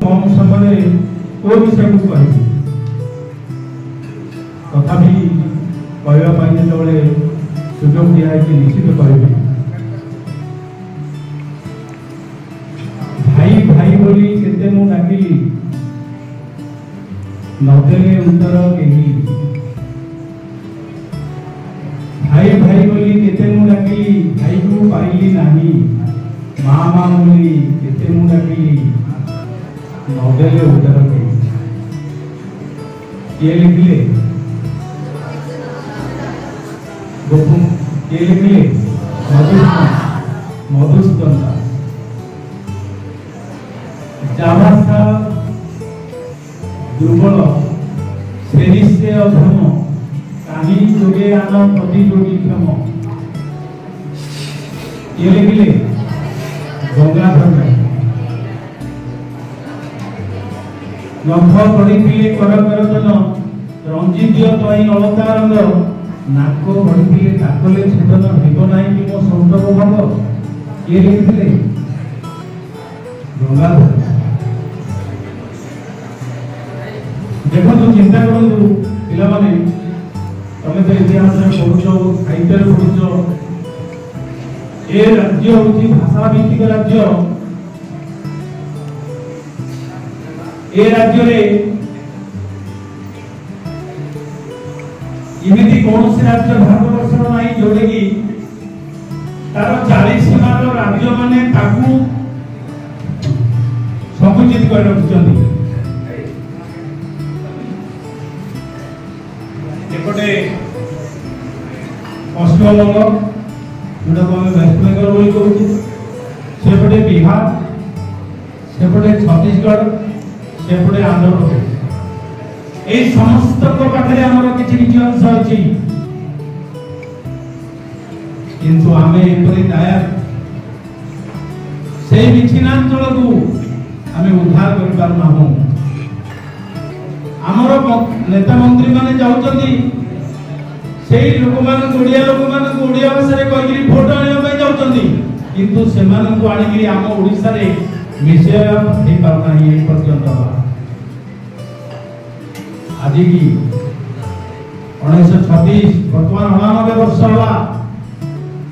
कम समय को विषय को कह तथापि कहवाई जो सुजोग दिखाई निश्चित कह भाई भाई बोली केते मु डाकिली नदेले उत्तर केही भाई भाई बोली केते मु डाकिली भाई को पाइली नाही माँ माँ बोली केते मु डाकिली नदेले उत्तर केही ये लिखले गोपुम ये लिखले मधुसूदन जाभाषा दुर्बल श्रेणी से अधम कहीं जोगे आन प्रतियोगी क्षम ये लिखले गंगाधर नख पड़े कर करतन रंजित तई अलता रंग नाक पड़े काकले छेदन हेब ना कि मो संतोष भंग ये लिखले गंगाधर देखो तो चिंता करूँ पिला माने तमे तो इतिहास में पढ़ुछ साहित्य पढ़ुछ ए राज्य होची भाषा भित्तिक राज्य ए राज्य रे इमिति कौन से राज्य भारतवर्ष नहीं जोड़े की तार 40 सीमार राज्य माने ताकू संकुचित कर रखुचंती एपटे पश्चिम बंग जोटा को वेस्ट बेंगल बोली कहूँ सेपटे बिहार सेपटे छत्तीसगढ़ सेपटे आंध्र प्रदेश ए समस्त को पाखरे हमर किछि किछि अंश अछि किंतु आमे एपरि दाया से विच्छिन्नांचल को आमे उद्धार कर पार नाहु आमर नेता मंत्री माने जाउचंदी सेही लोक मान ओडिया भाषा रे कहिरि भोट आनिया पय जाउचंदी किंतु सेमान को आनिगिरि आम ओडिसा रे विषय हे पारना ही पर्यंत आज की 1936 वर्तमान 99 वर्ष होला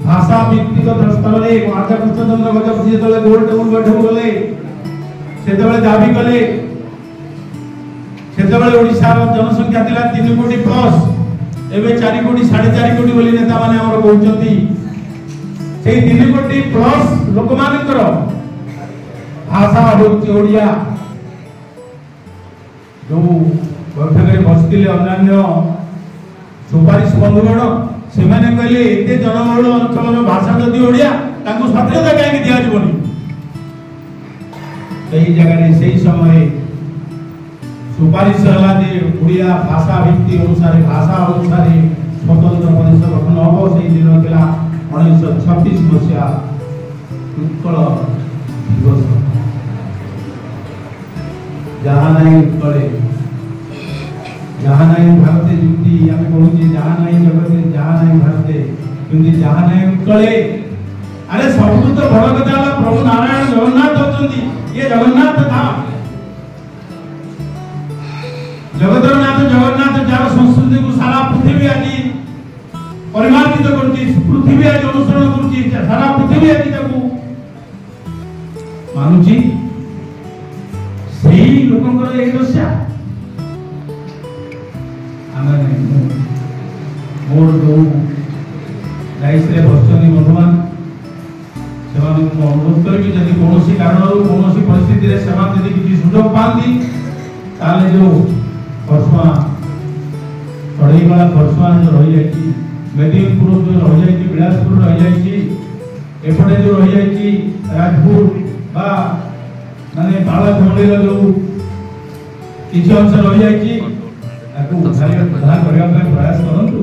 भाषा भित्तिक स्थल रे राजा कृष्णचंद्र गजपति जेतले गोल टेबल बैठक गले सेतबेले दाबी कले सेतबेले ओडिसा जनसंख्या थिला 3 कोटी प्लस एबे 4 कोटी 4.5 कोटी बोली नेता माने हमर कहउचंती सेही 3 कोटी प्लस लोक मानकर भाषा होची ओडिया जो बैठक रे बसतिले अन्य सुपारिश बंधुगण से माने कहले एते जनबहुल अंचल भाषा जदि ओडिया ताको स्वाधीनता काहे दिया जबनी कई जगह रे सही समय सुपारिश हला जे ओडिया भाषा भित्ति अनुसार स्वतंत्र प्रदेश गठन हो से दिन थिला 1936 मसिया उत्कल दिवस जहाँ नहीं उत्कले जहाँ नहीं भारते जुक्ति आम कहूँ जहाँ नहीं जगते जहाँ नहीं भारते किंतु जहाँ नहीं उत्कले अरे सब तो बड़ कथा प्रभु नारायण जगन्नाथ होचंदी ये जगन्नाथ था जगतरनाथ जगन्नाथ जार संस्कृति को सारा पृथ्वी आज परिमार्जित करती पृथ्वी आज अनुसरण करती सारा पृथ्वी आज ताकू मानुची सही लोकंकर एक दशा आमे मोर दो लाइस रे बसचनी बंधुमान सेमान को अनुरोध करबी जदि कोनोसी कारणरू कोनोसी परिस्थिति रे सेमान जदि किछि सुयोग पांती ताले जो परसुआ चढ़ई वाला परसुआ जो रही जाइए मेदिनीपुर जो रही जाइए बिलासपुर रही जाइए एपटे जो रही जाइए राजपुर बा माने बाला धमलीर जो किसी अंश रही जाइए ताकू उद्धार करने प्रयास करंतु